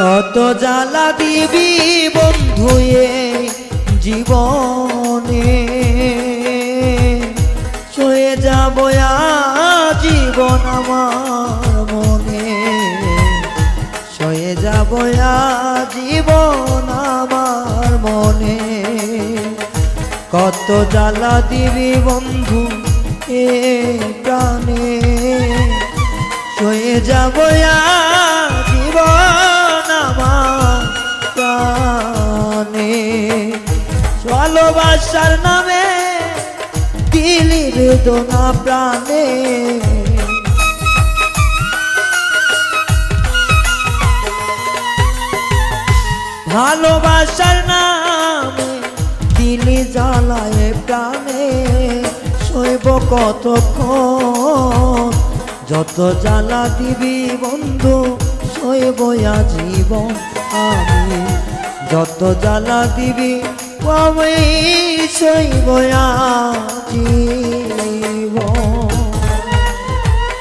কত জ্বালা দিবি বন্ধু জীবনে, সয়ে যাব জীবন আমার মনে, সয়ে যাব জীবন আমার মনে। কত জ্বালা দিবি বন্ধু এ প্রাণে, সয়ে যাব জীবন আমার প্রাণে। ভালোবাসার নামে দিলি বেদনা প্রাণে, ভালোবাসার নামে দিলি জ্বালায় প্রাণে। সইব কতক্ষণ যত জ্বালা দিবি বন্ধু, সইব জীবন আমি। যত জ্বালা দিবি আমি সইব জীবন।